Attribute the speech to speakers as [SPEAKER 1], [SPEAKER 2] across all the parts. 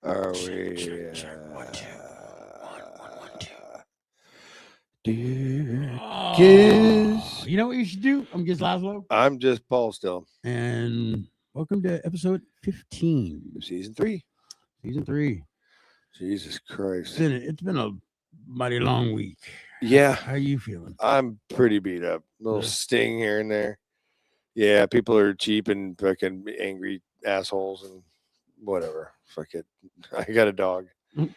[SPEAKER 1] Are we?
[SPEAKER 2] Check. 1, 2. 1, 1, 1, 2.
[SPEAKER 1] Dear
[SPEAKER 2] Oh,
[SPEAKER 1] Gizz.
[SPEAKER 2] you know what you should do? I'm Gizz Lazlo,
[SPEAKER 1] I'm just Paul still.
[SPEAKER 2] and welcome to episode 15,
[SPEAKER 1] Season 3.
[SPEAKER 2] season 3.
[SPEAKER 1] Jesus Christ.
[SPEAKER 2] It's been a mighty long week.
[SPEAKER 1] Yeah,
[SPEAKER 2] How you feeling?
[SPEAKER 1] I'm pretty beat up. Little
[SPEAKER 2] Yeah.
[SPEAKER 1] sting here and there. Yeah, people are cheap and fucking angry assholes and whatever. Fuck it. I got a dog.
[SPEAKER 2] Mm.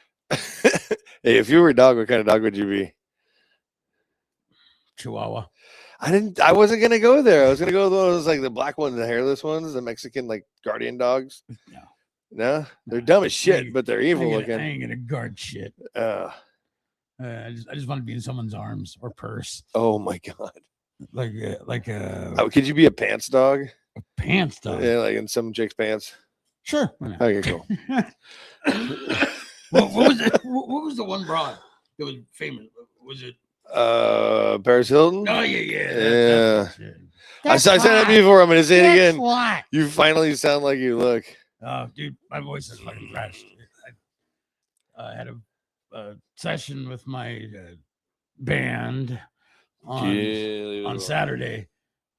[SPEAKER 1] Hey, if you were a dog, what kind of dog would you be?
[SPEAKER 2] Chihuahua.
[SPEAKER 1] I wasn't gonna go there. I was gonna go with those like the black ones, the hairless ones, the Mexican like guardian dogs.
[SPEAKER 2] No.
[SPEAKER 1] No, they're dumb as shit, but they're evil
[SPEAKER 2] I
[SPEAKER 1] looking.
[SPEAKER 2] ain't gonna guard shit. I just want to be in someone's arms or purse,
[SPEAKER 1] Oh my god!
[SPEAKER 2] like
[SPEAKER 1] Could you be a pants dog?
[SPEAKER 2] a pants dog.
[SPEAKER 1] Yeah, like in some chick's pants.
[SPEAKER 2] Sure. Why not?
[SPEAKER 1] Okay, cool.
[SPEAKER 2] what was it? What was the one broad that was famous? Was it?
[SPEAKER 1] Paris Hilton.
[SPEAKER 2] Oh yeah.
[SPEAKER 1] I said that before. I'm gonna say it again.
[SPEAKER 2] What?
[SPEAKER 1] You finally sound like you look.
[SPEAKER 2] Oh, dude, my voice is fucking crashed. I had a session with my band on Saturday.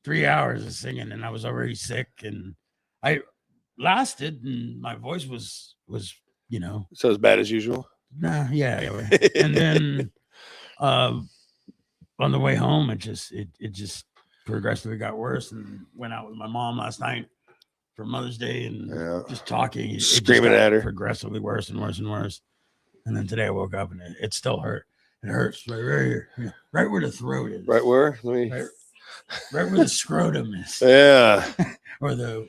[SPEAKER 2] 3 hours of singing, and I was already sick, and I lasted, and my voice was
[SPEAKER 1] So as bad as usual.
[SPEAKER 2] nah, yeah. And then on the way home, it just progressively got worse, and went out with my mom last night for Mother's Day, and just talking, it
[SPEAKER 1] Screaming
[SPEAKER 2] just got
[SPEAKER 1] at her.
[SPEAKER 2] progressively worse and worse and worse. And then today I woke up and it still hurt. It hurts right here, right where the throat is,
[SPEAKER 1] Right where? Let me.
[SPEAKER 2] right where the scrotum is,
[SPEAKER 1] Yeah.
[SPEAKER 2] or the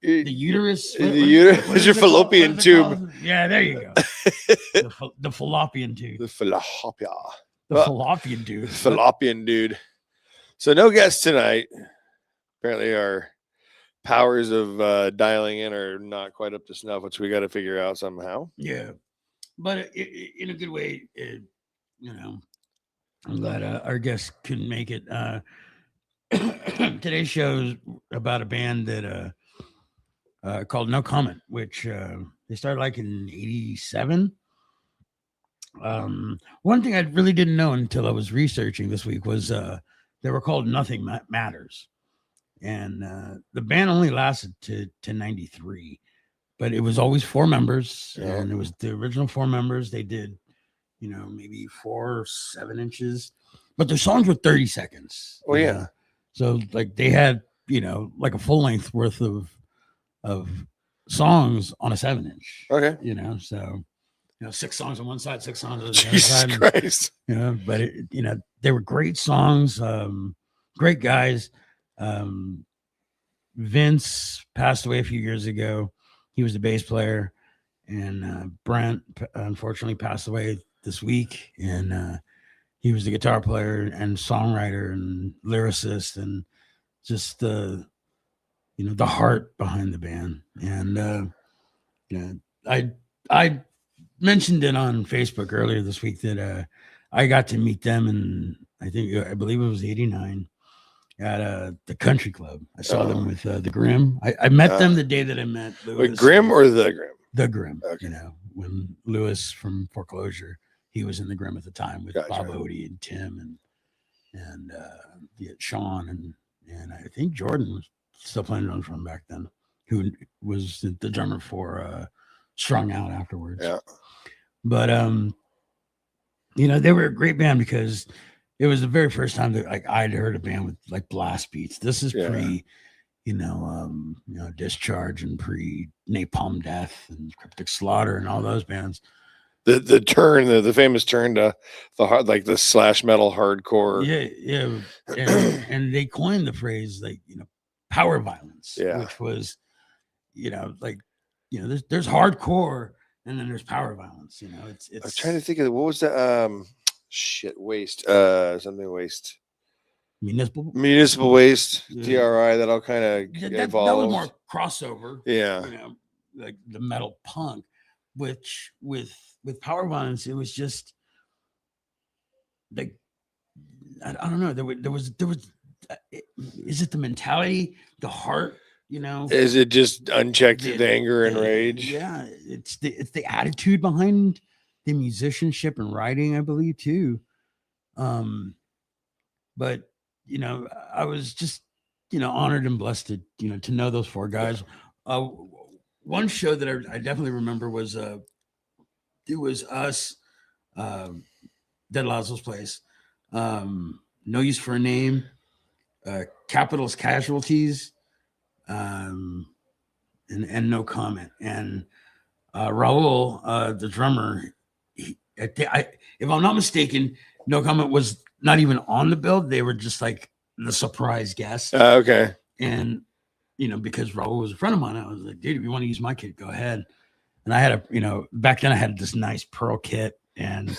[SPEAKER 2] uterus.
[SPEAKER 1] The uterus is your
[SPEAKER 2] it called?
[SPEAKER 1] fallopian
[SPEAKER 2] What is it
[SPEAKER 1] tube.
[SPEAKER 2] called? Yeah, there you go. The fallopian tube.
[SPEAKER 1] The fallopian.
[SPEAKER 2] The fallopian tube.
[SPEAKER 1] Fallopian dude. So no guests tonight. Apparently our powers of dialing in are not quite up to snuff, which we got to figure out somehow.
[SPEAKER 2] Yeah, but in a good way, I'm glad our guest couldn't make it. Today's show is about a band that called No Comment, which they started like in '87. One thing I really didn't know until I was researching this week was they were called Nothing Matters. And the band only lasted to '93, but it was always 4 members, and it was the original 4 members. They did, maybe 4 or 7 inches, but their songs were 30 seconds.
[SPEAKER 1] Oh yeah.
[SPEAKER 2] So like they had, like a full length worth of songs on a 7-inch.
[SPEAKER 1] Okay.
[SPEAKER 2] So 6 songs on one side, 6 songs on the other
[SPEAKER 1] Jesus
[SPEAKER 2] side.
[SPEAKER 1] Christ.
[SPEAKER 2] But they were great songs, great guys. Vince passed away a few years ago. He was the bass player, and Brent unfortunately passed away this week. And he was the guitar player and songwriter and lyricist, and just the heart behind the band. And I mentioned it on Facebook earlier this week that I got to meet them, and I believe it was '89. At the country club. I saw them with the Grimm. I met them the day that I met Lewis.
[SPEAKER 1] Wait, Grimm or the Grimm?
[SPEAKER 2] The Grimm.
[SPEAKER 1] Okay.
[SPEAKER 2] When Lewis from Foreclosure, he was in the Grimm at the time with
[SPEAKER 1] Gotcha.
[SPEAKER 2] Bob Odie and Tim and Sean and I think Jordan was still playing on from back then, who was the drummer for Strung Out afterwards.
[SPEAKER 1] Yeah.
[SPEAKER 2] But they were a great band because it was the very first time that I'd heard a band with like blast beats. This is pre, Discharge and pre Napalm Death and Cryptic Slaughter and all those bands.
[SPEAKER 1] The turn, the famous turn to the hard, like the slash metal hardcore.
[SPEAKER 2] Yeah. And they coined the phrase power violence, which was, there's hardcore and then there's power violence. It's.
[SPEAKER 1] I'm trying to think of what was the waste, something waste. Municipal waste, DRI, that all kind of evolved.
[SPEAKER 2] That was more crossover.
[SPEAKER 1] Yeah.
[SPEAKER 2] Like the metal punk, which with power violence, it was just like, I don't know. There was is it the mentality, the heart you know,
[SPEAKER 1] Is it just unchecked anger and rage?
[SPEAKER 2] Yeah, it's the attitude behind the musicianship and writing, I believe, too. But I was just honored and blessed to to know those four guys. One show that I definitely remember was it was us, Dead Lazlo's Place, No Use for a Name, Capitals Casualties, and No Comment. And Raul, the drummer, if I'm not mistaken, No Comment was not even on the build. They were just like the surprise guest.
[SPEAKER 1] Okay.
[SPEAKER 2] And, because Raul was a friend of mine, I was like, dude, if you want to use my kit, go ahead. And I had back then I had this nice Pearl kit. And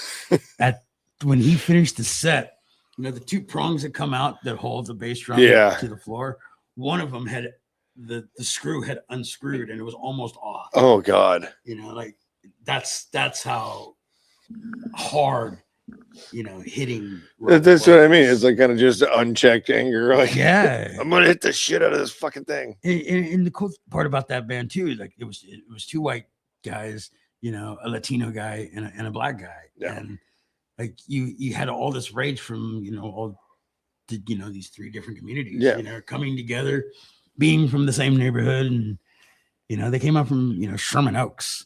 [SPEAKER 2] when he finished the set, the two prongs that come out that hold the bass drum to the floor, one of them had the screw had unscrewed and it was almost off.
[SPEAKER 1] Oh God.
[SPEAKER 2] Like that's how hard, hitting.
[SPEAKER 1] That's what I mean. It's like kind of just unchecked anger. Like,
[SPEAKER 2] yeah,
[SPEAKER 1] I'm gonna hit the shit out of this fucking thing.
[SPEAKER 2] And the cool part about that band too, like it was two white guys, a Latino guy and a black guy, and like you had all this rage from all the these three different communities, coming together, being from the same neighborhood, and they came out from Sherman Oaks.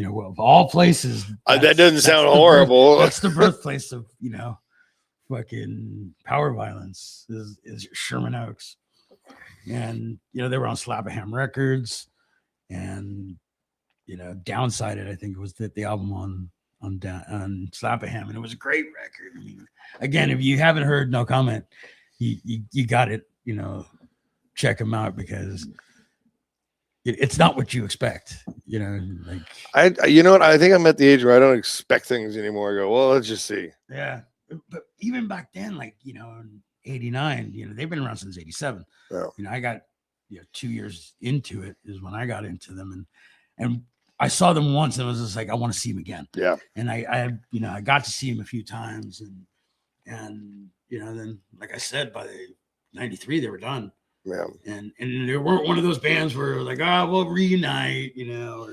[SPEAKER 2] Well, of all places,
[SPEAKER 1] that doesn't sound horrible.
[SPEAKER 2] That's the birthplace of fucking power violence is Sherman Oaks, and they were on Slap-a-Ham Records, and Downsided, I think it was the album on Slap-a-Ham, and it was a great record. I mean, again, if you haven't heard No Comment, you got it. Check them out because it's not what you expect. Like
[SPEAKER 1] I think I'm at the age where I don't expect things anymore. I go, well, let's just see.
[SPEAKER 2] Yeah, but even back then, like in '89, they've been around since '87.
[SPEAKER 1] Oh.
[SPEAKER 2] I got 2 years into it is when I got into them, and I saw them once and I was just like, I want to see them again.
[SPEAKER 1] Yeah. And
[SPEAKER 2] I got to see them a few times, and then like I said, by '93 they were done.
[SPEAKER 1] Yeah.
[SPEAKER 2] And they weren't one of those bands where like, we'll reunite, or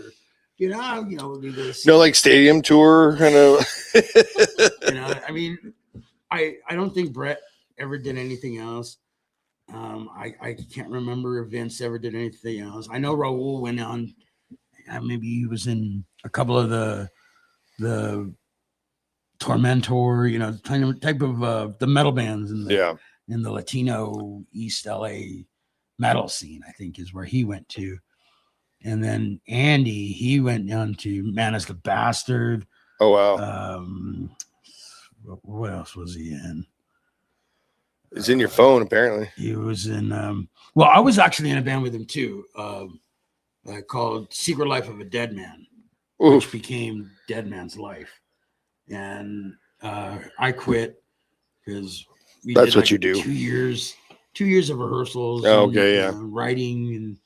[SPEAKER 2] we'll do this.
[SPEAKER 1] No, like stadium tour kind of.
[SPEAKER 2] I mean, I don't think Brett ever did anything else. I can't remember if Vince ever did anything else. I know Raul went on. Maybe he was in a couple of the Tormentor, type of the metal bands in the Latino East LA metal scene, I think is where he went to. And then Andy, he went on to Man is the Bastard.
[SPEAKER 1] Oh, wow.
[SPEAKER 2] What else was he in?
[SPEAKER 1] It's in your phone, apparently.
[SPEAKER 2] He was in, well, I was actually in a band with him too, called Secret Life of a Dead Man, which became Dead Man's Life. And I quit because
[SPEAKER 1] that's what you do.
[SPEAKER 2] 2 years of rehearsals. Writing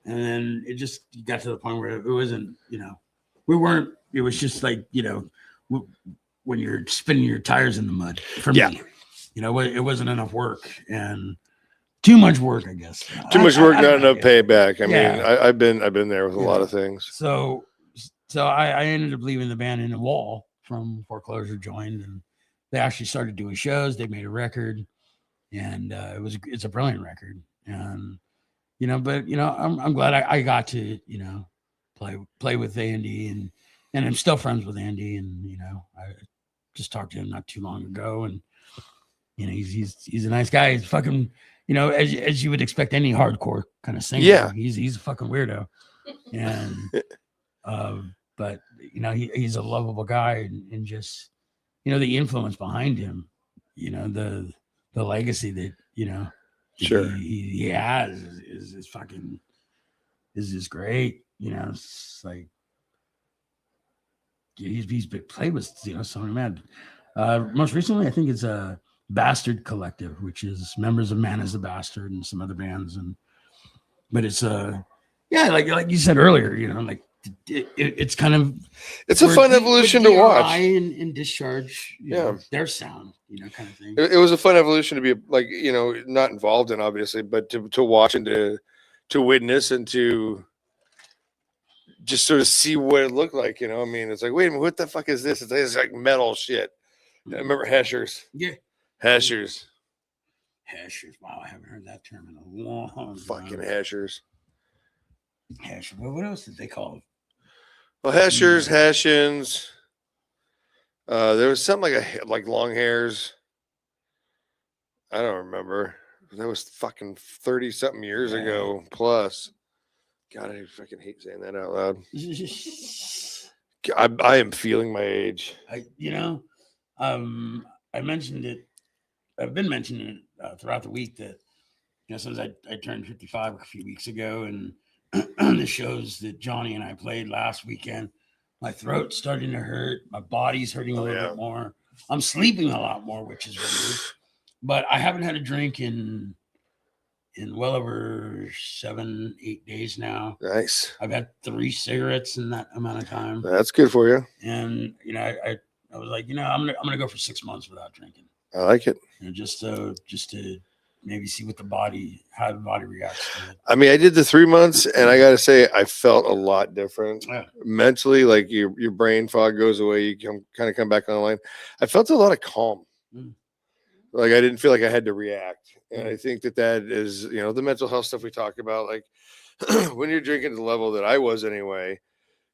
[SPEAKER 2] and then it just got to the point where it wasn't, it was just like, when you're spinning your tires in the mud for me, it wasn't enough work and too much work, I guess.
[SPEAKER 1] Too much work, not enough payback. I mean, I've been there with a lot of things.
[SPEAKER 2] So I ended up leaving the band, and the Wall from Foreclosure joined, and they actually started doing shows. They made a record, and it's a brilliant record. And I'm glad I got to play with Andy, and I'm still friends with Andy, and I just talked to him not too long ago, and he's a nice guy. He's fucking as you would expect any hardcore kind of singer.
[SPEAKER 1] Yeah,
[SPEAKER 2] he's a fucking weirdo, and but he's a lovable guy, and just the influence behind him, the legacy that
[SPEAKER 1] sure
[SPEAKER 2] he has is fucking is great. It's like he's played with so many men. Most recently, I think it's a Bastard Collective, which is members of Man is the Bastard and some other bands, but it's like you said earlier, it's kind of
[SPEAKER 1] it's a fun evolution to watch
[SPEAKER 2] and discharge their sound, kind of thing.
[SPEAKER 1] It was a fun evolution to be like not involved in, obviously, but to watch and to to witness and to just sort of see what it looked like. You know, I mean, it's like, wait a minute, what the fuck is this? It's like metal shit. I remember hashers.
[SPEAKER 2] Yeah.
[SPEAKER 1] Hashers.
[SPEAKER 2] Hashers. Wow, I haven't heard that term in a long
[SPEAKER 1] Fucking
[SPEAKER 2] time.
[SPEAKER 1] hashers.
[SPEAKER 2] Hashers. What else did they call it?
[SPEAKER 1] Well, hashers, hashins. There was something like long hairs. I don't remember. That was fucking 30 something years ago plus. God, I fucking hate saying that out loud. I am feeling my age.
[SPEAKER 2] I mentioned it. I've been mentioning it throughout the week that, since I turned 55 a few weeks ago, and the shows that Johnny and I played last weekend, my throat's starting to hurt. My body's hurting a little bit more. I'm sleeping a lot more, which is weird. But I haven't had a drink in well over 7-8 days now.
[SPEAKER 1] Nice.
[SPEAKER 2] I've had 3 cigarettes in that amount of time.
[SPEAKER 1] That's good for you.
[SPEAKER 2] And I was like, I'm gonna go for 6 months without drinking.
[SPEAKER 1] I like it.
[SPEAKER 2] Just to maybe see how the body reacts to it.
[SPEAKER 1] I mean, I did the 3 months, and I gotta say, I felt a lot different mentally. Like your brain fog goes away. You kind of come back online. I felt a lot of calm. Like I didn't feel like I had to react. And I think that is, the mental health stuff we talk about. Like when you're drinking to the level that I was anyway,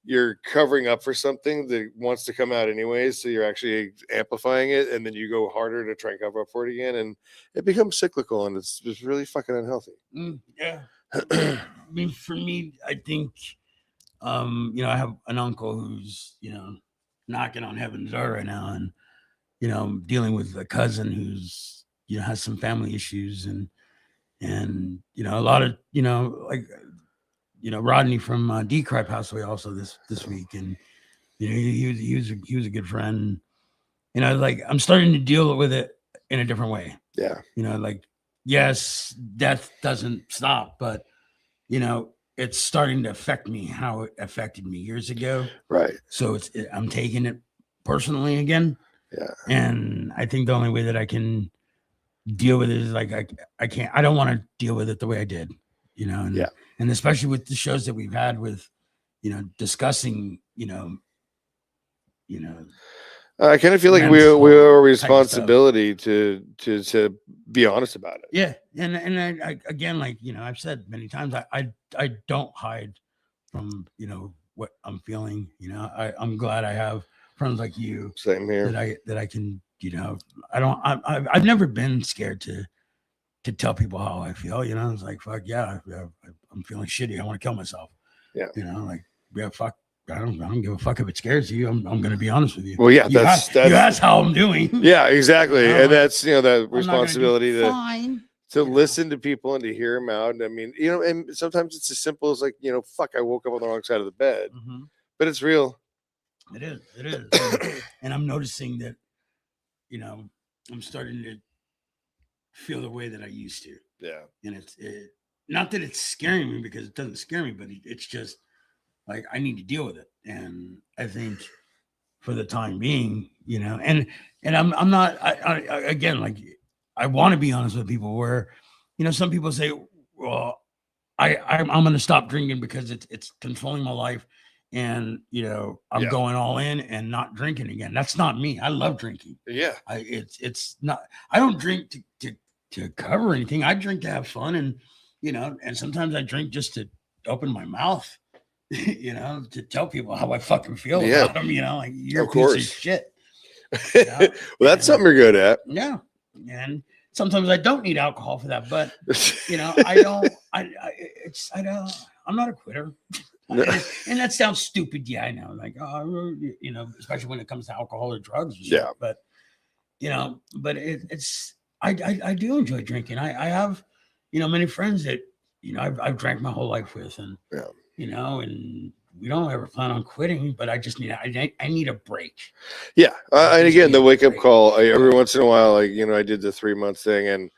[SPEAKER 1] you're covering up for something that wants to come out anyways. So you're actually amplifying it. And then you go harder to try and cover up for it again. And it becomes cyclical, and it's just really fucking unhealthy.
[SPEAKER 2] Yeah. I mean, for me, I think, I have an uncle who's, knocking on heaven's door right now. And, dealing with a cousin who's, has some family issues, and a lot of, Rodney from D-Cry passed away also this week. And, he was a good friend. I'm starting to deal with it in a different way.
[SPEAKER 1] Yeah.
[SPEAKER 2] Yes, death doesn't stop, but, it's starting to affect me how it affected me years ago.
[SPEAKER 1] Right.
[SPEAKER 2] So I'm taking it personally again.
[SPEAKER 1] Yeah.
[SPEAKER 2] And I think the only way that I can deal with it is I don't want to deal with it the way I did, and especially with the shows that we've had with, discussing,
[SPEAKER 1] I kind of feel like we have a responsibility to be honest about it.
[SPEAKER 2] Yeah. And I again, I've said many times, I don't hide from, what I'm feeling. I'm glad I have friends like you.
[SPEAKER 1] Same here.
[SPEAKER 2] That I can, I've never been scared to tell people how I feel. It's like, fuck yeah, I'm feeling shitty. I want to kill myself.
[SPEAKER 1] Yeah.
[SPEAKER 2] Fuck. I don't give a fuck if it scares you. I'm going to be honest with you.
[SPEAKER 1] Well, yeah,
[SPEAKER 2] that's how I'm doing.
[SPEAKER 1] Yeah, exactly. And that's, that responsibility to listen to people and to hear them out. And I mean, and sometimes it's as simple as fuck, I woke up on the wrong side of the bed, but it's real.
[SPEAKER 2] It is. And I'm noticing that, I'm starting to feel the way that I used to.
[SPEAKER 1] Yeah.
[SPEAKER 2] And it's not that it's scaring me, because it doesn't scare me, but it's just like, I need to deal with it. And I think for the time being, and I'm not, I again, I want to be honest with people where, some people say, well, I'm going to stop drinking because it's controlling my life. And, I'm going all in and not drinking again. That's not me. I love drinking.
[SPEAKER 1] Yeah.
[SPEAKER 2] It's not, I don't drink to cover anything. I drink to have fun. And, and sometimes I drink just to open my mouth, to tell people how I fucking feel about them, you're a piece of shit.
[SPEAKER 1] Well, that's something you're good at.
[SPEAKER 2] Yeah. And sometimes I don't need alcohol for that, but I'm not a quitter. And that sounds stupid. Yeah, I know. Especially when it comes to alcohol or drugs.
[SPEAKER 1] Yeah.
[SPEAKER 2] But, but I do enjoy drinking. I have, many friends that, I've drank my whole life with, and, and we don't ever plan on quitting, but I just I need a break.
[SPEAKER 1] Yeah. And again, the wake up call, every once in a while, I did the 3 month thing, and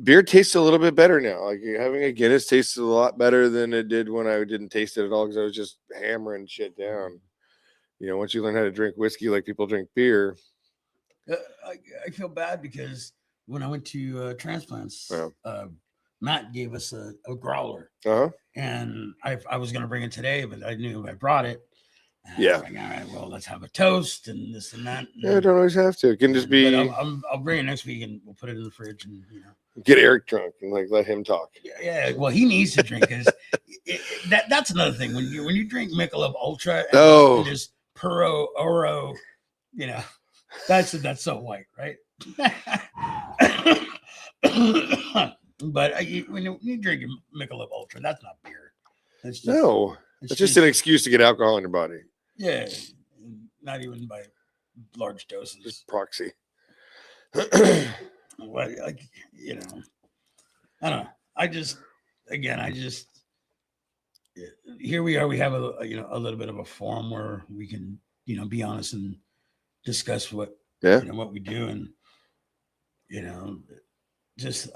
[SPEAKER 1] beer tastes a little bit better now. Having a Guinness tastes a lot better than it did when I didn't taste it at all, because I was just hammering shit down. Once you learn how to drink whiskey like people drink beer.
[SPEAKER 2] I feel bad because when I went to transplants, Matt gave us a growler,
[SPEAKER 1] Uh-huh.
[SPEAKER 2] and I was going to bring it today, but I knew if I brought it,
[SPEAKER 1] Yeah.
[SPEAKER 2] like, all right, well, let's have a toast and this and that.
[SPEAKER 1] Yeah, don't always have to. It can just be.
[SPEAKER 2] But I'll bring it next week and we'll put it in the fridge and
[SPEAKER 1] get Eric drunk and like let him talk.
[SPEAKER 2] Yeah. Well, he needs to drink because that's another thing when you drink Michelob Ultra
[SPEAKER 1] Oh,
[SPEAKER 2] and just Puro Oro, that's so white, right? But when you drink Michelob Ultra, that's not beer. That's just,
[SPEAKER 1] it's just an excuse to get alcohol in your body.
[SPEAKER 2] Yeah, not even by large doses.
[SPEAKER 1] Just proxy.
[SPEAKER 2] Well, I don't know. I just here we are. We have a little bit of a forum where we can be honest and discuss what what we do, and just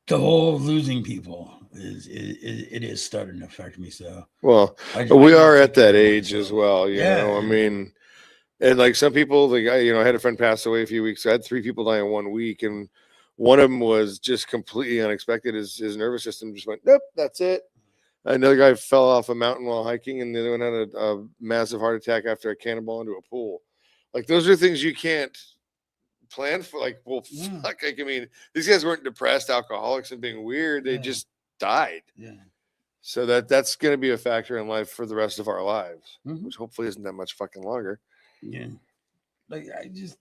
[SPEAKER 2] the whole losing people is starting to affect me. So
[SPEAKER 1] we are at that age as well. You know, I mean, and like some people, like I had a friend pass away a few weeks ago. I had 3 people die in 1 week, and one of them was just completely unexpected. His nervous system just went, nope, that's it. Another guy fell off a mountain while hiking, and the other one had a massive heart attack after a cannonball into a pool. Like those are things you can't plan for. Like, well, fuck. Like, I mean, these guys weren't depressed alcoholics and being weird. They just died.
[SPEAKER 2] Yeah.
[SPEAKER 1] So that's going to be a factor in life for the rest of our lives, which hopefully isn't that much fucking longer.
[SPEAKER 2] Yeah. Like I just,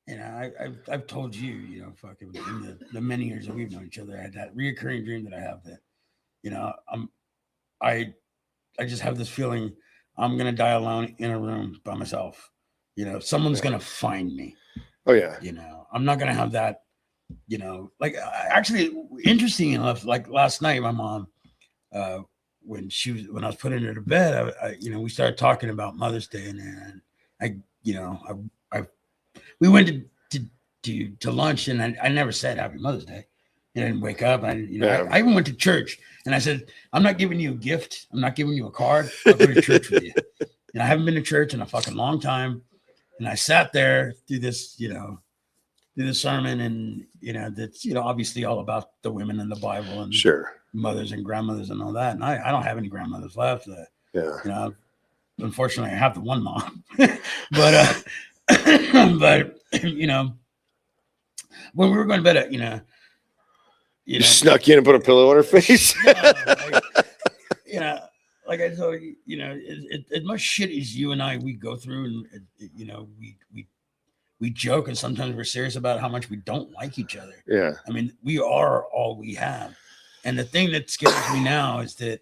[SPEAKER 2] I've told you, fucking in the many years that we've known each other, I had that reoccurring dream that I have that, I just have this feeling I'm gonna die alone in a room by myself. Someone's gonna find me.
[SPEAKER 1] Oh yeah.
[SPEAKER 2] I'm not gonna have that. Like actually, interesting enough, like last night, my mom, when I was putting her to bed, we started talking about Mother's Day, and we went to lunch, and I never said Happy Mother's Day. I didn't wake up. I even went to church, and I said, I'm not giving you a gift. I'm not giving you a card. I'll go to church with you. I haven't been to church in a fucking long time. And I sat there through this, through the sermon, and, that's, obviously all about the women in the Bible and mothers and grandmothers and all that. And I don't have any grandmothers left. Unfortunately, I have the one mom, but when we were going to bed,
[SPEAKER 1] you snuck in and put a pillow on her face.
[SPEAKER 2] Like I told you, as much shit as you and we go through, and we joke, and sometimes we're serious about how much we don't like each other.
[SPEAKER 1] Yeah.
[SPEAKER 2] I mean, we are all we have. And the thing that scares me now is that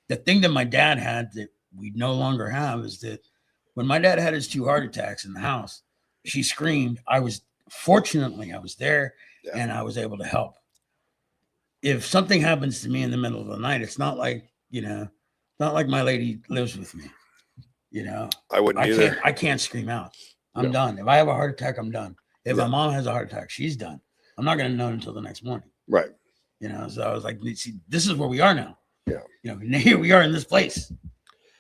[SPEAKER 2] the thing that my dad had that we no longer have is that when my dad had his 2 heart attacks in the house, she screamed. Fortunately, I was there and I was able to help. If something happens to me in the middle of the night, it's not like, not like my lady lives with me.
[SPEAKER 1] I wouldn't either.
[SPEAKER 2] I can't scream out. I'm done. If I have a heart attack, I'm done. If my mom has a heart attack, she's done. I'm not going to know until the next morning.
[SPEAKER 1] Right.
[SPEAKER 2] So I was like, see, this is where we are now.
[SPEAKER 1] Yeah.
[SPEAKER 2] Here we are in this place.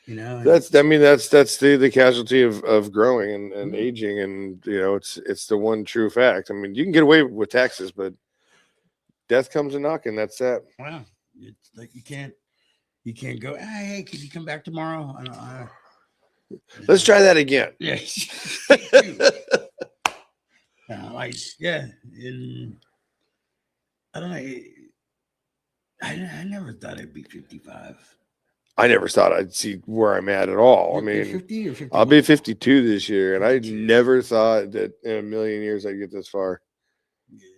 [SPEAKER 1] That's the casualty of growing and aging, and it's the one true fact. I mean, you can get away with taxes, but death comes a knocking. That's that.
[SPEAKER 2] Wow. It's like you can't go, hey, can you come back tomorrow?
[SPEAKER 1] Let's try that again.
[SPEAKER 2] Yeah. I don't know. I never thought I'd be 55.
[SPEAKER 1] I never thought I'd see where I'm at all. I mean,
[SPEAKER 2] 50 or 51?
[SPEAKER 1] I'll be 52 this year, and I never thought that in a million years I'd get this far.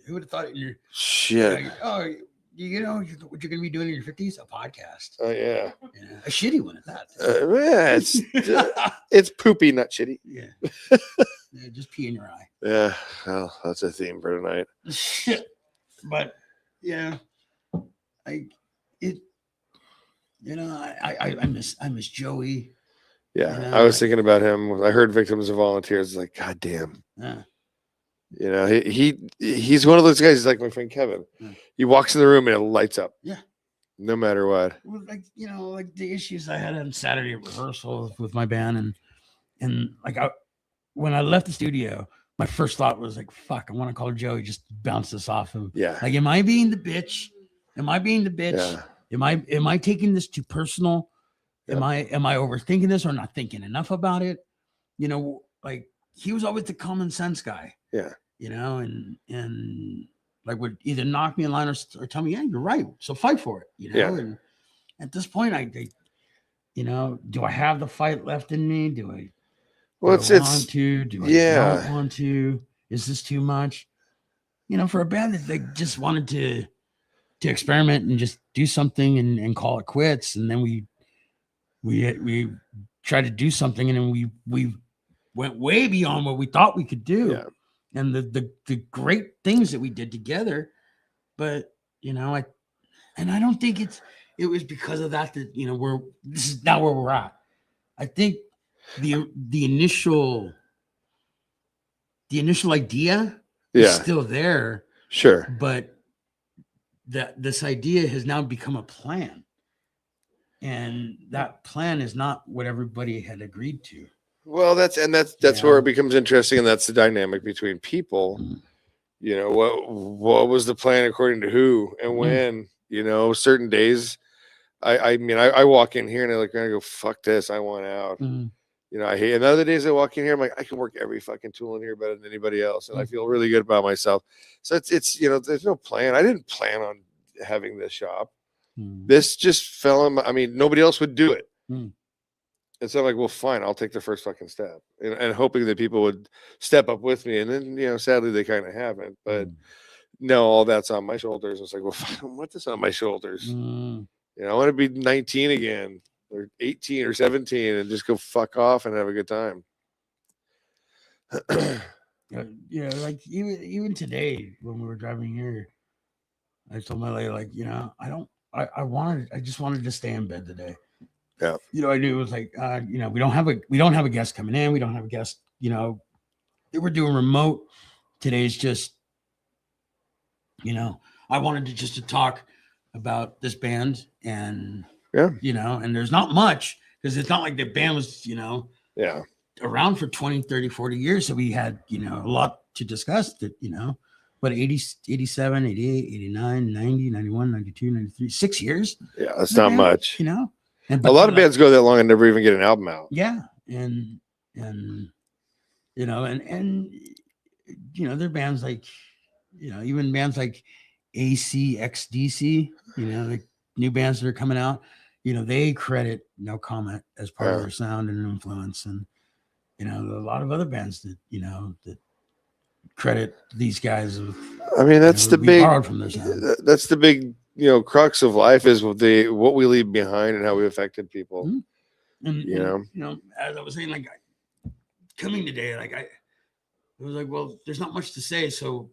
[SPEAKER 2] Who would have thought in your
[SPEAKER 1] shit?
[SPEAKER 2] What you're going to be doing in your 50s? A podcast.
[SPEAKER 1] Oh yeah.
[SPEAKER 2] A shitty one at that.
[SPEAKER 1] It's poopy, not shitty.
[SPEAKER 2] Yeah. Just pee in your eye.
[SPEAKER 1] Yeah. Well, that's a theme for tonight.
[SPEAKER 2] But yeah, I miss Joey.
[SPEAKER 1] Yeah, I was thinking about him. I heard Victims and Volunteers. Like, God damn. Yeah. He's one of those guys. He's like my friend Kevin. Yeah. He walks in the room and it lights up.
[SPEAKER 2] Yeah.
[SPEAKER 1] No matter what.
[SPEAKER 2] Well, like the issues I had on Saturday at rehearsal with my band, and like when I left the studio, my first thought was like, fuck, I want to call Joey, just bounce this off him.
[SPEAKER 1] Yeah.
[SPEAKER 2] Like, am I being the bitch? Am I being the bitch?
[SPEAKER 1] Yeah.
[SPEAKER 2] Am I taking this too personal? Am I overthinking this or not thinking enough about it? You know, like he was always the common sense guy.
[SPEAKER 1] Yeah.
[SPEAKER 2] You know, and like would either knock me in line or tell me, yeah, you're right. So fight for it. You know,
[SPEAKER 1] Yeah.
[SPEAKER 2] and at this point, I you know, do I have the fight left in me? Do I?
[SPEAKER 1] Well,
[SPEAKER 2] Do I want to? Do I not
[SPEAKER 1] yeah.
[SPEAKER 2] want to? Is this too much? You know, for a band that they just wanted to experiment and just do something and call it quits, and then we tried to do something, and then we went way beyond what we thought we could do, and the great things that we did together. But you know, I don't think it was because of that you know this is not where we're at. I think the initial idea is still there,
[SPEAKER 1] sure,
[SPEAKER 2] but this idea has now become a plan, and that plan is not what everybody had agreed to.
[SPEAKER 1] Well, that's where it becomes interesting, and that's the dynamic between people. Mm-hmm. You know, what was the plan according to who and when? You know, certain days, I mean, I walk in here and I go, fuck this, I want out. Mm-hmm. You know, I hate. And other days I walk in here, I'm like, I can work every fucking tool in here better than anybody else, and I feel really good about myself. So it's you know, there's no plan. I didn't plan on having this shop. This just fell in. I mean, nobody else would do it. And so I'm like, well, fine, I'll take the first fucking step, and hoping that people would step up with me. And then, you know, sadly they kind of haven't. But no, all that's on my shoulders. It's like, well, I don't want this on my shoulders. You know, I want to be 19 again, or 18 or 17, and just go fuck off and have a good time.
[SPEAKER 2] Yeah, like even today when we were driving here, I told my lady, like, you know, I just wanted to stay in bed today.
[SPEAKER 1] Yeah.
[SPEAKER 2] You know, I knew it was like, you know, we don't have a guest coming in. We don't have a guest, you know, we're doing remote. Today's just, you know, I wanted to talk about this band and, you know, and there's not much because it's not like the band was, you know, around for 20, 30, 40 years. So we had, you know, a lot to discuss that, you know, but 80, 87, 88, 89, 90, 91, 92, 93, 6 years.
[SPEAKER 1] Yeah. That's not much,
[SPEAKER 2] you know.
[SPEAKER 1] And a lot of bands go that long and never even get an album out.
[SPEAKER 2] Yeah, and you know, and you know, there are bands like, you know, even bands like ACXDC, you know, the new bands that are coming out, you know, they credit No Comment as part of their sound and influence, and you know, a lot of other bands that, you know, that credit these guys.
[SPEAKER 1] I mean, that's the big
[SPEAKER 2] borrowed from their sound.
[SPEAKER 1] That's the big, you know, crux of life is what we leave behind and how we affected people.
[SPEAKER 2] And you know, as I was saying, like coming today, like I was like, well, there's not much to say. So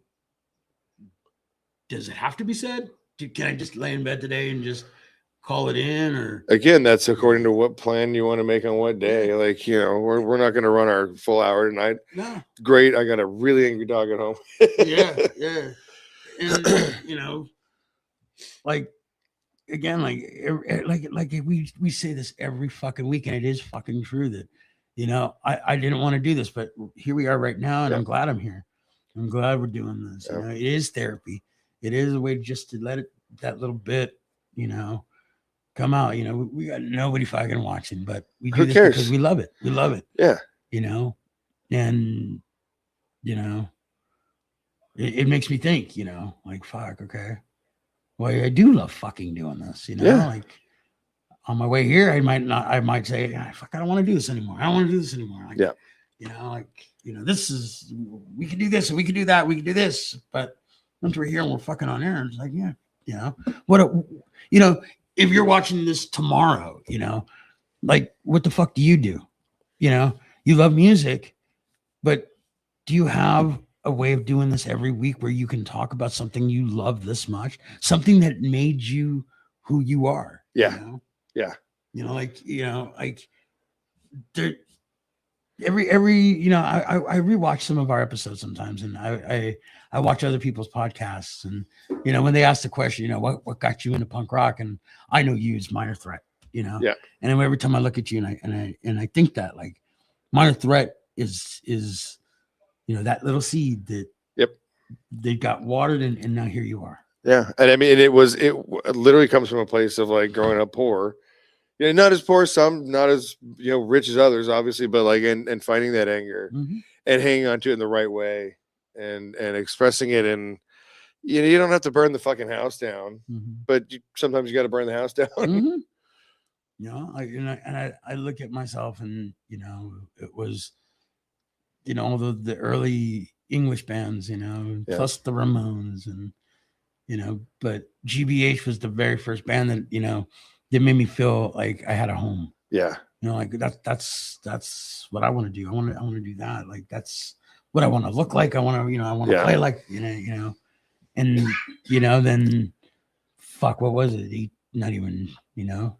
[SPEAKER 2] does it have to be said? Can I just lay in bed today and just call it in? Or
[SPEAKER 1] again, that's according to what plan you want to make on what day. Like, you know, we're not going to run our full hour tonight. No. Great. I got a really angry dog at home.
[SPEAKER 2] Yeah. And you know, like again, like we say this every fucking week, and it is fucking true that, you know, I didn't want to do this, but here we are right now, and I'm glad I'm here. I'm glad we're doing this. You know, it is therapy. It is a way just to let that little bit, you know, come out. You know, we got nobody fucking watching, but we do this because we love it. We love it.
[SPEAKER 1] Yeah.
[SPEAKER 2] You know, and you know, it makes me think, you know, like, fuck, okay. Well, I do love fucking doing this, you know, like on my way here, I might say, fuck, I don't want to do this anymore. I don't want to do this anymore. Like, you know, like, you know, we can do this and we can do that. We can do this. But once we're here and we're fucking on air, it's like, yeah, you know, you know, if you're watching this tomorrow, you know, like, what the fuck do? You know, you love music, but do you have a way of doing this every week where you can talk about something you love this much, something that made you who you are?
[SPEAKER 1] Yeah.
[SPEAKER 2] You know?
[SPEAKER 1] Yeah.
[SPEAKER 2] You know, like there, every, you know, I rewatch some of our episodes sometimes, and I watch other people's podcasts, and, you know, when they ask the question, you know, what got you into punk rock? And I know you use Minor Threat, you know?
[SPEAKER 1] Yeah.
[SPEAKER 2] And then every time I look at you and I think that, like, Minor Threat is, that little seed that they got watered and now here you are.
[SPEAKER 1] Yeah. And I mean, it literally comes from a place of like growing up poor. Not as poor as some, not as rich as others, obviously, but like and fighting that anger and hanging on to it in the right way and expressing it. And you don't have to burn the fucking house down, but sometimes you got to burn the house down.
[SPEAKER 2] I look at myself and it was all the early English bands, plus the Ramones and but GBH was the very first band that that made me feel like I had a home.
[SPEAKER 1] Yeah.
[SPEAKER 2] Like that's what I want to do. I want to do that. Like that's what I want to look like. I want to play like and then fuck, what was it? Not even 10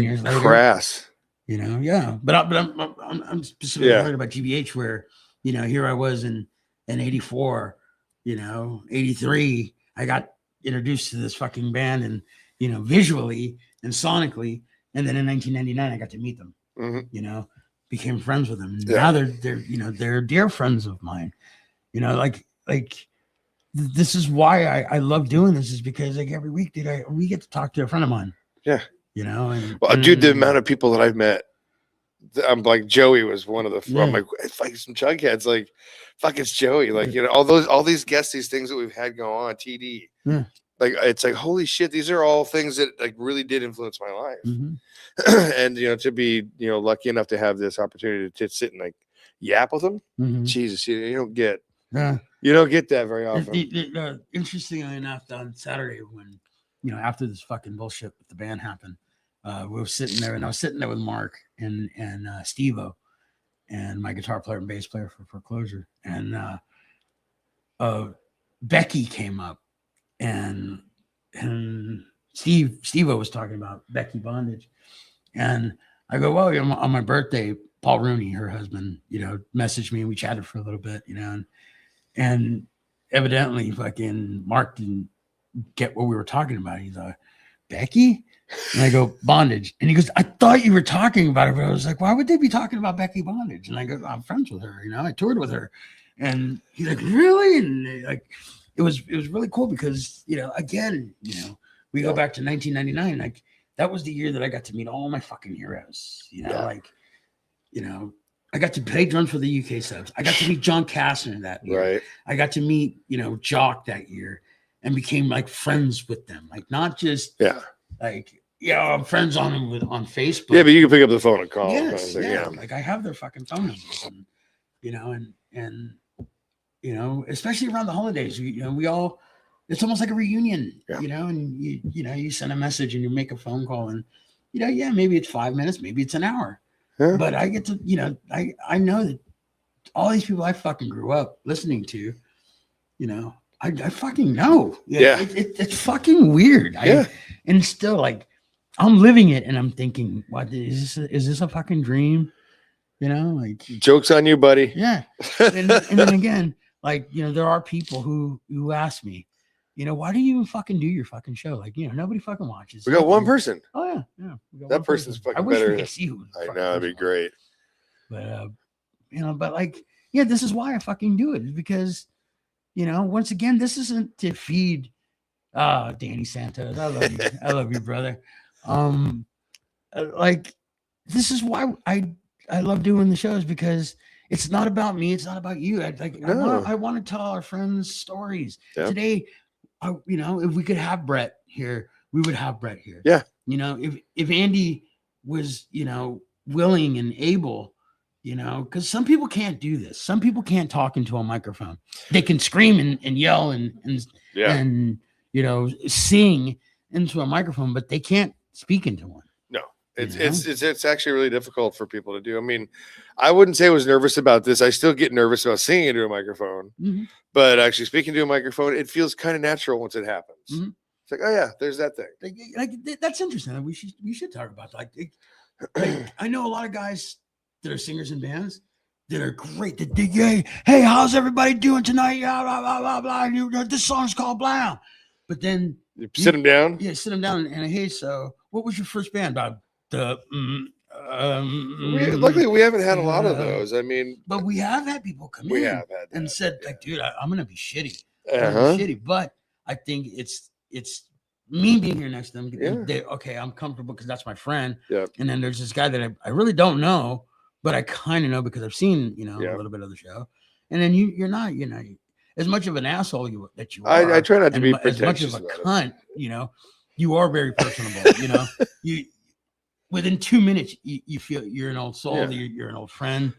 [SPEAKER 2] years later.
[SPEAKER 1] Crass.
[SPEAKER 2] But I'm specifically worried about GBH where here I was in 84, 83. I got introduced to this fucking band and visually and sonically, and then in 1999 I got to meet them. Became friends with them. Now they're dear friends of mine. This is why I love doing this, is because like every week, we get to talk to a friend of mine.
[SPEAKER 1] Yeah.
[SPEAKER 2] And
[SPEAKER 1] dude, the amount of people that I've met, I'm like, Joey was one of the. I'm like, it's like some chugheads, like, fuck, it's Joey. Like, all these guests, these things that we've had go on, TD.
[SPEAKER 2] Yeah.
[SPEAKER 1] Like, it's like, holy shit, these are all things that like really did influence my life. And to be lucky enough to have this opportunity to sit and like yap with them. Jesus, you don't get that very often.
[SPEAKER 2] Interestingly enough, on Saturday when after this fucking bullshit with the band happened, we were sitting there, and I was sitting there with Mark and Steve-O and my guitar player and bass player for Foreclosure, and Becky came up, and Steve-O was talking about Becky Bondage, and I go, well, on my birthday, Paul Rooney, her husband, messaged me and we chatted for a little bit, and evidently fucking Mark didn't get what we were talking about. He's like, Becky? And I go, Bondage. And he goes, I thought you were talking about her, but I was like, why would they be talking about Becky Bondage? And I go, I'm friends with her, I toured with her. And he's like, really? And like, it was really cool because, again, we go back to 1999. Like, that was the year that I got to meet all my fucking heroes, I got to play drums for the UK subs. I got to meet John Kastner that year.
[SPEAKER 1] Right.
[SPEAKER 2] I got to meet, Jock that year and became like friends with them. Like, not just like, I'm friends on them on Facebook. Yeah,
[SPEAKER 1] but you can pick up the phone and call.
[SPEAKER 2] Yes, like I have their fucking phone numbers, and especially around the holidays, we all, it's almost like a reunion, and you send a message and you make a phone call and, maybe it's 5 minutes, maybe it's an hour. Yeah. But I get to, I know that all these people I fucking grew up listening to, I fucking know.
[SPEAKER 1] Yeah.
[SPEAKER 2] It's fucking weird. And still, like, I'm living it and I'm thinking, what is this a fucking dream? Like,
[SPEAKER 1] joke's on you, buddy.
[SPEAKER 2] Yeah. And then again, like, there are people who ask me, why do you even fucking do your fucking show? Like, nobody fucking watches.
[SPEAKER 1] We got one person.
[SPEAKER 2] Oh yeah.
[SPEAKER 1] That person's fucking
[SPEAKER 2] I wish
[SPEAKER 1] better.
[SPEAKER 2] we could see who.
[SPEAKER 1] I know, that'd be great.
[SPEAKER 2] But but like, this is why I fucking do it. Is because, once again, this isn't to feed Danny Santos. I love you. I love you, brother. Like, this is why I love doing the shows, because it's not about me. It's not about you. I want to tell our friends stories. Yeah. Today, if we could have Brett here, we would have Brett here.
[SPEAKER 1] Yeah.
[SPEAKER 2] If Andy was, willing and able, because some people can't do this. Some people can't talk into a microphone. They can scream and yell and sing into a microphone, but they can't speak into one.
[SPEAKER 1] No, it's actually really difficult for people to do. I mean, I wouldn't say I was nervous about this. I still get nervous about singing into a microphone, but actually speaking to a microphone, it feels kind of natural once it happens. It's like, oh yeah, there's that thing.
[SPEAKER 2] Like that's interesting. We should talk about that. Like, I know a lot of guys that are singers in bands that are great. That hey, how's everybody doing tonight? Yeah, blah blah blah. This song's called blah. But then
[SPEAKER 1] you sit them down.
[SPEAKER 2] Yeah, sit them down and hey, so what was your first band? About the
[SPEAKER 1] Luckily, we haven't had a lot of those. I mean,
[SPEAKER 2] but we have had people come in
[SPEAKER 1] have had
[SPEAKER 2] and
[SPEAKER 1] that,
[SPEAKER 2] said,
[SPEAKER 1] yeah.
[SPEAKER 2] like, dude, I'm gonna be shitty.
[SPEAKER 1] Uh-huh.
[SPEAKER 2] Shitty, but I think it's me being here next to them.
[SPEAKER 1] Yeah.
[SPEAKER 2] Okay, I'm comfortable because that's my friend.
[SPEAKER 1] Yeah.
[SPEAKER 2] And then there's this guy that I really don't know, but I kind of know because I've seen a little bit of the show. And then you're not as much of an asshole that you are.
[SPEAKER 1] I try not to be
[SPEAKER 2] as much of a cunt. You are very personable. You within 2 minutes you feel you're an old soul.
[SPEAKER 1] Yeah.
[SPEAKER 2] You're an old friend.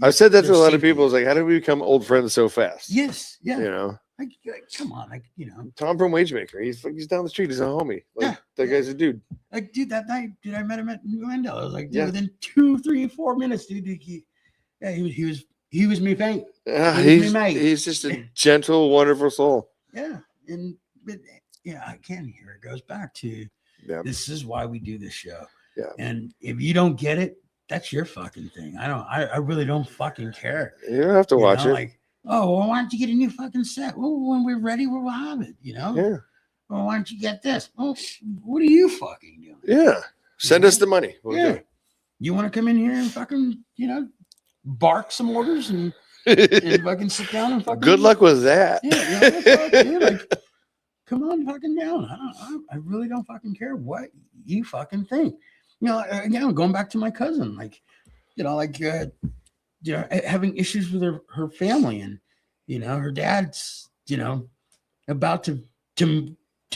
[SPEAKER 1] I've said that to a lot of people. It's like, how did we become old friends so fast?
[SPEAKER 2] Yes. Yeah.
[SPEAKER 1] Like,
[SPEAKER 2] come on,
[SPEAKER 1] Tom from Wagemaker. He's down the street. He's a homie. Like, that guy's a dude.
[SPEAKER 2] Like, dude, that night, I met him at New Endell. I was like, dude, within 2, 3, 4 minutes, dude, he was me faint.
[SPEAKER 1] He's just a gentle, wonderful soul.
[SPEAKER 2] Yeah, again, here it goes back to this is why we do this show. Yeah, and if you don't get it, that's your fucking thing. I really don't fucking care.
[SPEAKER 1] You don't have to watch it.
[SPEAKER 2] Like, oh, well, why don't you get a new fucking set? Well, when we're ready, we'll have it. Yeah. Well, why don't you get this? Well, what are you fucking doing?
[SPEAKER 1] Yeah. Send us the money.
[SPEAKER 2] You want to come in here and fucking, bark some orders and fucking sit down and fucking.
[SPEAKER 1] Good luck with that.
[SPEAKER 2] Like, come on, fucking down. I really don't fucking care what you fucking think. Again, going back to my cousin, having issues with her family, and her dad's about to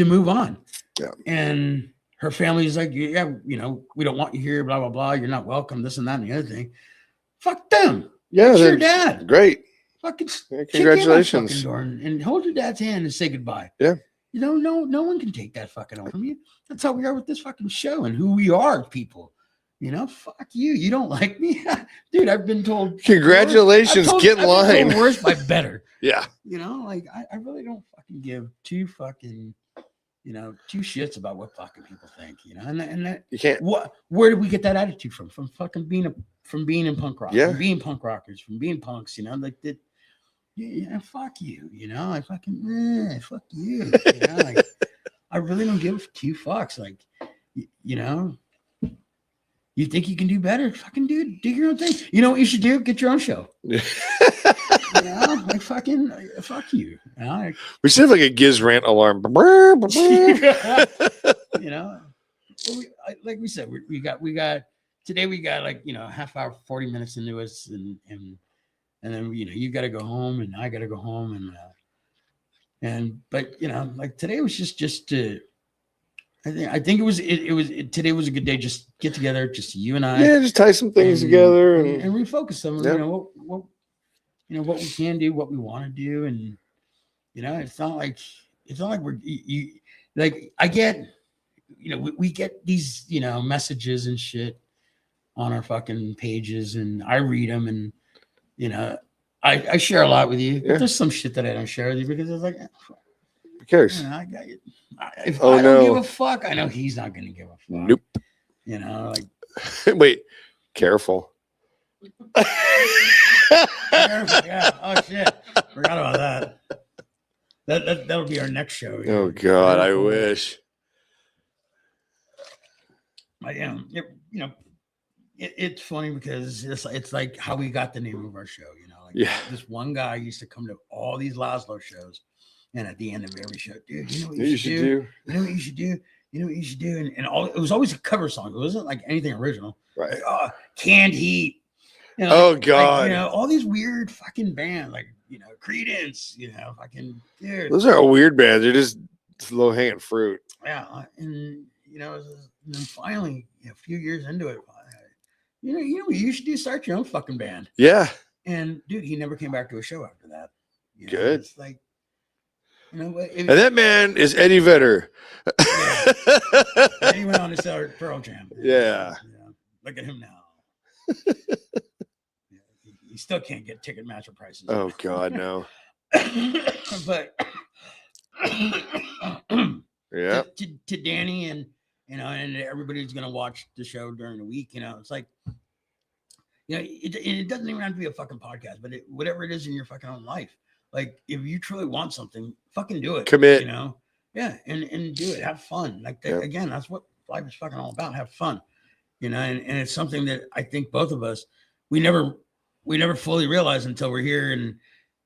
[SPEAKER 2] move on. Yeah. And her family's like, we don't want you here, blah blah blah. You're not welcome. This and that and the other thing. Fuck them. Yeah, it's your dad.
[SPEAKER 1] Great.
[SPEAKER 2] Fucking
[SPEAKER 1] congratulations.
[SPEAKER 2] Door and hold your dad's hand and say goodbye.
[SPEAKER 1] Yeah.
[SPEAKER 2] No one can take that fucking away from you. That's how we are with this fucking show and who we are, people. Fuck you. You don't like me, dude. I've been told.
[SPEAKER 1] Congratulations, get in line.
[SPEAKER 2] Worse by better.
[SPEAKER 1] Yeah.
[SPEAKER 2] I really don't fucking give two shits about what fucking people think. And that you can't. Where did we get that attitude from? From fucking being in punk rock. Yeah. From being punk rockers. From being punks. Like that. Yeah, fuck you. I fucking fuck you. I really don't give two fucks. Like, you think you can do better? Fucking do your own thing. You know what you should do? Get your own show. Like fucking fuck you.
[SPEAKER 1] We should have like a Gizz rant alarm.
[SPEAKER 2] Like we said, we got today. We got like half hour, 40 minutes into us, and then you got to go home, and I got to go home, but like today was just to. I think today was a good day. Just get together, just you and I.
[SPEAKER 1] Yeah, just tie some things together and
[SPEAKER 2] refocus them. Yep. What we can do, what we want to do, and it's not like we're like I get we get these messages and shit on our fucking pages, and I read them, and I share a lot with you. Yeah. There's some shit that I don't share with you because it's like,
[SPEAKER 1] who cares?
[SPEAKER 2] If I don't give a fuck, I know he's not going to give a fuck.
[SPEAKER 1] Nope. Wait, careful.
[SPEAKER 2] Yeah. Oh shit. Forgot about that. That'll be our next show.
[SPEAKER 1] Oh God, I wish.
[SPEAKER 2] It's funny because it's like how we got the name of our show. This one guy used to come to all these Lazlo shows. And at the end of every show, dude, you know what you should do? You know what you should do? You know what you should do? And it was always a cover song. It wasn't like anything original.
[SPEAKER 1] Right.
[SPEAKER 2] Like, Canned Heat.
[SPEAKER 1] Oh God.
[SPEAKER 2] All these weird fucking bands, like Credence. Fucking dude.
[SPEAKER 1] Those are weird bands. They're just low hanging fruit.
[SPEAKER 2] Yeah, and then finally, a few years into it, you should do. Start your own fucking band.
[SPEAKER 1] Yeah.
[SPEAKER 2] And dude, he never came back to a show after that.
[SPEAKER 1] Good.
[SPEAKER 2] It's like.
[SPEAKER 1] And that man is Eddie Vedder.
[SPEAKER 2] Yeah. He went on to start Pearl Jam.
[SPEAKER 1] Yeah.
[SPEAKER 2] Look at him now. He still can't get Ticketmaster prices.
[SPEAKER 1] Oh God, no.
[SPEAKER 2] But
[SPEAKER 1] yeah.
[SPEAKER 2] To Danny and everybody's gonna watch the show during the week. It's like it doesn't even have to be a fucking podcast, but whatever it is in your fucking own life. Like if you truly want something, fucking do it.
[SPEAKER 1] Commit.
[SPEAKER 2] Yeah, and do it. Have fun. Like again, that's what life is fucking all about. Have fun. you know, and it's something that I think both of us, we never fully realize until we're here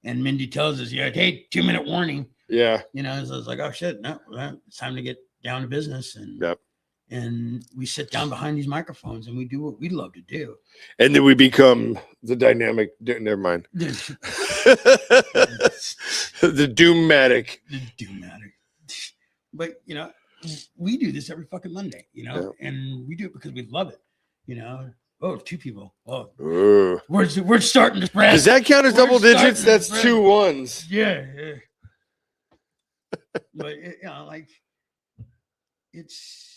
[SPEAKER 2] and Mindy tells us, yeah, hey, 2-minute warning.
[SPEAKER 1] Yeah.
[SPEAKER 2] You know, so it's like, oh shit, no, it's time to get down to business. And
[SPEAKER 1] yep.
[SPEAKER 2] And we sit down behind these microphones and we do what we love to do.
[SPEAKER 1] And then we become the dynamic. Never mind. The Doom-matic.
[SPEAKER 2] The Doom-matic. But, you know, we do this every fucking Monday, you know, and we do it because we love it, you know. Oh, 2 people. Oh, we're starting to spread.
[SPEAKER 1] Does that count as double digits? That's 2 ones.
[SPEAKER 2] Yeah. But, you know, like, it's,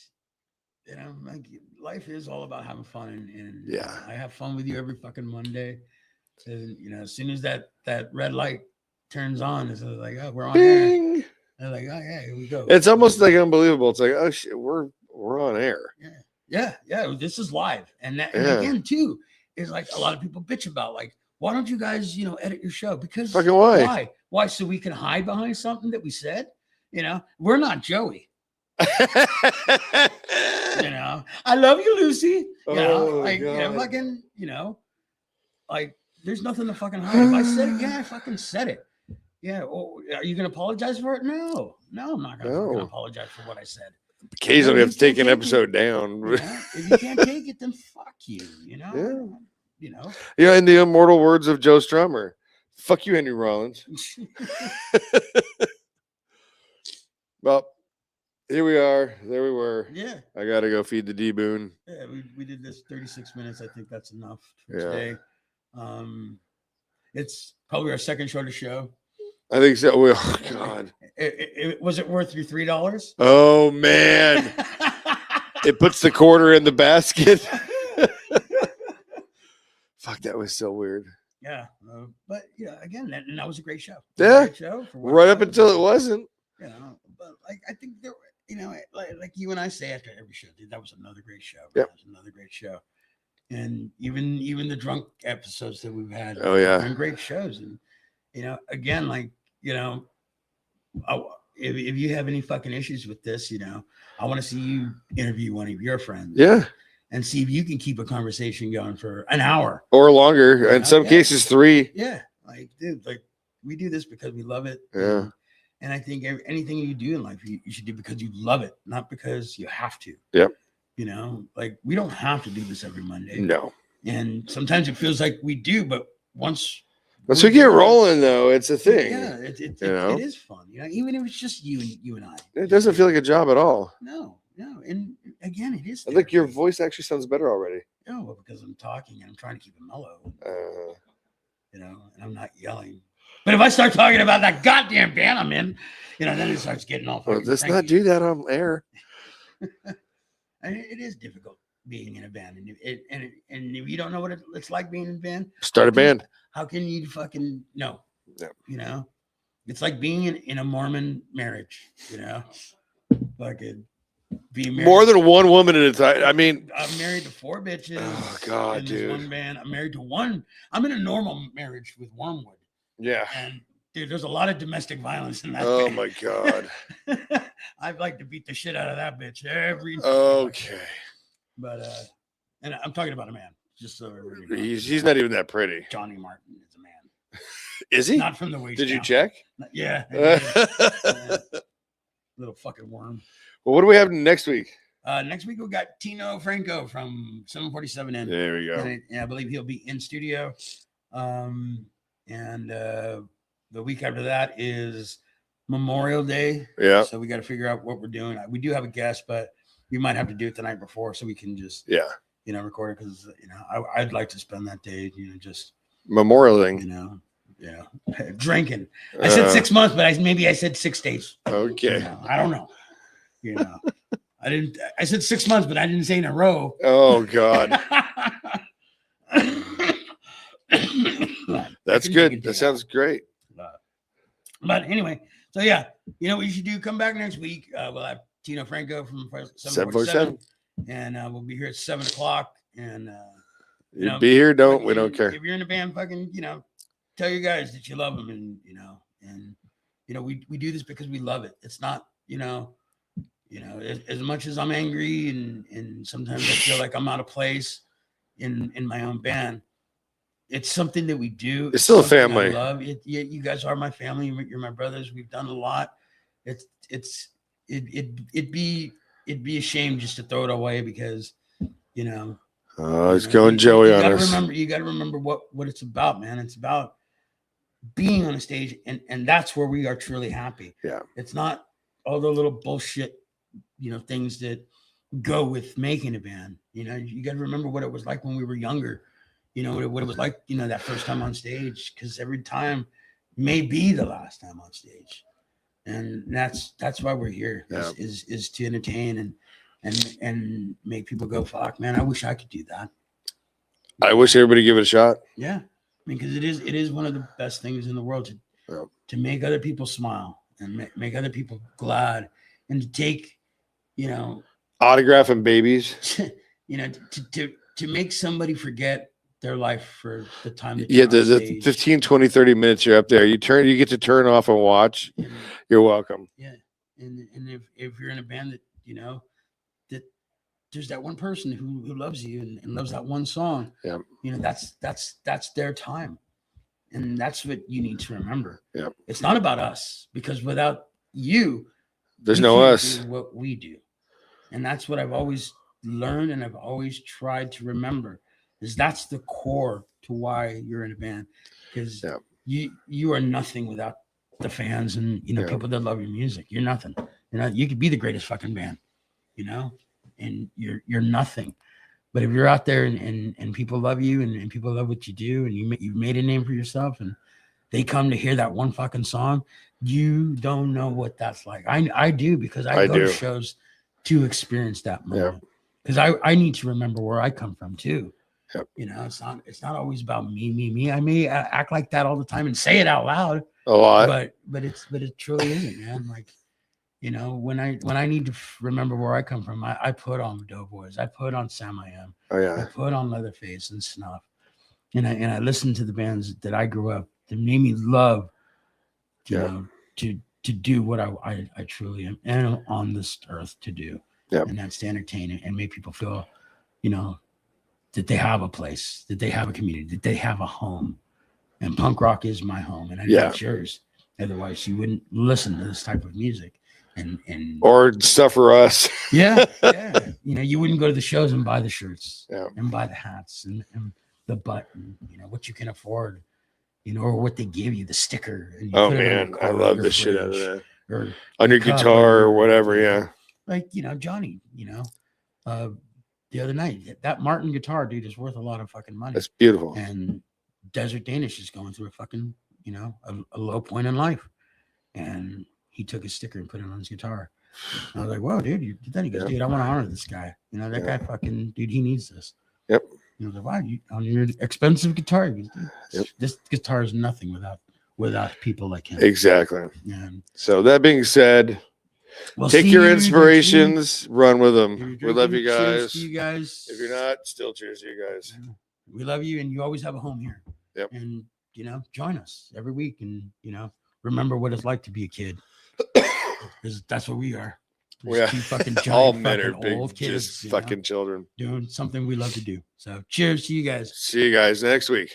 [SPEAKER 2] you know, like life is all about having fun, and
[SPEAKER 1] yeah,
[SPEAKER 2] I have fun with you every fucking Monday. And you know, as soon as that red light turns on, it's like, oh, we're on
[SPEAKER 1] Bing.
[SPEAKER 2] air. And like, oh yeah, here we go.
[SPEAKER 1] It's almost like unbelievable. It's like, oh shit, we're on air.
[SPEAKER 2] Yeah. This is live, and that, and again too, is like a lot of people bitch about, like, why don't you guys, you know, edit your show? Because
[SPEAKER 1] fucking
[SPEAKER 2] why? So we can hide behind something that we said. You know, we're not Joey. You know, I love you, Lucy. You know, like, God. You know, fucking, you know, like, there's nothing to fucking hide. If I said it, yeah, I fucking said it. Yeah. Oh, are you gonna apologize for it? No, I'm not gonna apologize for what I said.
[SPEAKER 1] Occasionally, have to take an episode down.
[SPEAKER 2] You know? If you can't take it, then fuck you. You know.
[SPEAKER 1] Yeah.
[SPEAKER 2] You know.
[SPEAKER 1] Yeah, in the immortal words of Joe Strummer, "Fuck you, Henry Rollins." Well. Here we are. There we were.
[SPEAKER 2] Yeah.
[SPEAKER 1] I got to go feed the D-Boon.
[SPEAKER 2] Yeah, we did this 36 minutes. I think that's enough for today. It's probably our second shortest show.
[SPEAKER 1] I think so. Oh, God.
[SPEAKER 2] Was it worth your $3?
[SPEAKER 1] Oh, man. It puts the quarter in the basket. Fuck, that was so weird.
[SPEAKER 2] Yeah. But, yeah, again, that was a great show.
[SPEAKER 1] Yeah.
[SPEAKER 2] Great show
[SPEAKER 1] right up until it wasn't.
[SPEAKER 2] You know, but like, I think there, you know, like you and I say after every show, dude, that was another great show.
[SPEAKER 1] Yeah,
[SPEAKER 2] that was another great show. And even the drunk episodes that we've had, been great shows. And you know, again, like, you know, if you have any fucking issues with this, you know, I want to see you interview one of your friends, and see if you can keep a conversation going for an hour
[SPEAKER 1] or longer. In some cases, 3.
[SPEAKER 2] Yeah, like, dude, like, we do this because we love it.
[SPEAKER 1] Yeah.
[SPEAKER 2] And I think anything you do in life, you should do because you love it, not because you have to.
[SPEAKER 1] Yep.
[SPEAKER 2] You know, like, we don't have to do this every Monday.
[SPEAKER 1] No.
[SPEAKER 2] And sometimes it feels like we do, but once
[SPEAKER 1] we get rolling, though, it's a thing.
[SPEAKER 2] Yeah, it is fun. You know, even if it's just you and I.
[SPEAKER 1] It doesn't feel like a job at all.
[SPEAKER 2] No. And again, it is.
[SPEAKER 1] I think your voice actually sounds better already.
[SPEAKER 2] No, well, because I'm talking and I'm trying to keep it mellow. You know, and I'm not yelling. But if I start talking about that goddamn band I'm in, you know, then it starts getting all.
[SPEAKER 1] Well, let's not do that on air.
[SPEAKER 2] It is difficult being in a band, and if you don't know what it's like being in a band,
[SPEAKER 1] start a band.
[SPEAKER 2] How can you fucking know?
[SPEAKER 1] Yeah.
[SPEAKER 2] You know, it's like being in a Mormon marriage. You know, fucking be married
[SPEAKER 1] more than one woman at a time. I mean,
[SPEAKER 2] I'm married to 4 bitches.
[SPEAKER 1] Oh God,
[SPEAKER 2] in
[SPEAKER 1] dude!
[SPEAKER 2] One band. I'm married to 1. I'm in a normal marriage with Wormwood.
[SPEAKER 1] Yeah.
[SPEAKER 2] And dude, there's a lot of domestic violence in that.
[SPEAKER 1] Oh my God.
[SPEAKER 2] I'd like to beat the shit out of that bitch every.
[SPEAKER 1] Okay.
[SPEAKER 2] But and I'm talking about a man, just so everybody knows.
[SPEAKER 1] He's not even that pretty.
[SPEAKER 2] Johnny Martin is a man.
[SPEAKER 1] Is he?
[SPEAKER 2] Not from the waist.
[SPEAKER 1] Did you check?
[SPEAKER 2] Yeah. Little fucking worm.
[SPEAKER 1] Well, what do we have next week?
[SPEAKER 2] Next week we got Tino Franco from 747N.
[SPEAKER 1] There we go.
[SPEAKER 2] And I believe he'll be in studio. And the week after that is Memorial Day.
[SPEAKER 1] Yeah.
[SPEAKER 2] So we got to figure out what we're doing. We do have a guest, but we might have to do it the night before so we can just, you know, record it, because, you know, I'd like to spend that day, you know, just
[SPEAKER 1] memorialing,
[SPEAKER 2] you know, drinking. I said 6 months, but maybe I said 6 days.
[SPEAKER 1] Okay.
[SPEAKER 2] You know, I don't know. You know, I said 6 months, but I didn't say in a row.
[SPEAKER 1] Oh God. That's good. That sounds great.
[SPEAKER 2] But anyway, so yeah, you know what you should do? Come back next week. We'll have Tino Franco from 747, and we'll be here at 7:00. And you know,
[SPEAKER 1] be here. We don't care.
[SPEAKER 2] If you're in the band, fucking, you know, tell your guys that you love them, and you know, we do this because we love it. It's not, you know, You know, as much as I'm angry and sometimes I feel like I'm out of place in my own band, it's something that we do.
[SPEAKER 1] It's still a
[SPEAKER 2] something
[SPEAKER 1] family.
[SPEAKER 2] I love it. You guys are my family. You're my brothers. We've done a lot. It'd be a shame just to throw it away because, you know.
[SPEAKER 1] It's going Joey on us.
[SPEAKER 2] You got to remember what it's about, man. It's about being on a stage, and that's where we are truly happy.
[SPEAKER 1] Yeah.
[SPEAKER 2] It's not all the little bullshit, things that go with making a band. You got to remember what it was like when we were younger. What it was like, that first time on stage, because every time may be the last time on stage. And that's why we're here, is to entertain and make people go, fuck, man, I wish I could do that.
[SPEAKER 1] I wish everybody give it a shot.
[SPEAKER 2] Yeah. I mean, because it is one of the best things in the world to make other people smile and make other people glad, and to take,
[SPEAKER 1] autographing babies,
[SPEAKER 2] to make somebody forget their life for the time that
[SPEAKER 1] the 15, 20, 30 minutes you're up there, you get to turn off and watch. You're welcome.
[SPEAKER 2] Yeah. And if you're in a band that, that there's that one person who loves you and loves that one song, that's their time. And that's what you need to remember. Yeah. It's not about us, because without you,
[SPEAKER 1] there's no us.
[SPEAKER 2] Do what we do. And that's what I've always learned, and I've always tried to remember, is that's the core to why you're in a band. Because you are nothing without the fans and people that love your music. You're nothing. You could be the greatest fucking band, and you're nothing. But if you're out there and people love you and people love what you do, and you've made a name for yourself, and they come to hear that one fucking song, you don't know what that's like. I do, because I go to shows to experience that moment. Because I need to remember where I come from too. Yep. It's not always about me. I may act like that all the time and say it out loud
[SPEAKER 1] a lot,
[SPEAKER 2] but it truly isn't, man. Like, when I need to remember where I come from, I put on the Doughboys, I put on Sam I Am, I put on Leatherface and Snuff, and I listen to the bands that I grew up that made me love, to do what I truly am on this earth to do, and that's to entertain and make people feel, that they have a place, that they have a community, that they have a home. And punk rock is my home, and I know it's yours. Otherwise, you wouldn't listen to this type of music. And
[SPEAKER 1] or suffer us.
[SPEAKER 2] Yeah. You wouldn't go to the shows and buy the shirts, and buy the hats and the button, what you can afford, or what they give you, the sticker. And
[SPEAKER 1] oh man, I love the shit out of that. Or on your guitar or whatever. Yeah.
[SPEAKER 2] Like, Johnny, the other night, that Martin guitar, dude, is worth a lot of fucking money.
[SPEAKER 1] That's beautiful.
[SPEAKER 2] And Desert Danish is going through a fucking, a low point in life. And he took his sticker and put it on his guitar. And I was like, "Whoa, dude!" He goes, "Dude, I want to honor this guy. That guy fucking, dude, he needs this."
[SPEAKER 1] Yep.
[SPEAKER 2] I was like, "Wow, on your expensive guitar?" He goes, this guitar is nothing without people like him.
[SPEAKER 1] Exactly.
[SPEAKER 2] And
[SPEAKER 1] so that being said, take your inspirations, run with them. We love you guys.
[SPEAKER 2] Cheers to you guys.
[SPEAKER 1] If you're not, still cheers to you guys.
[SPEAKER 2] We love you, and you always have a home here.
[SPEAKER 1] Yep.
[SPEAKER 2] And join us every week, and remember what it's like to be a kid. Because that's what we are. Two fucking giant,
[SPEAKER 1] all men are big,
[SPEAKER 2] old kids,
[SPEAKER 1] just fucking children
[SPEAKER 2] doing something we love to do. So cheers to you guys.
[SPEAKER 1] See you guys next week.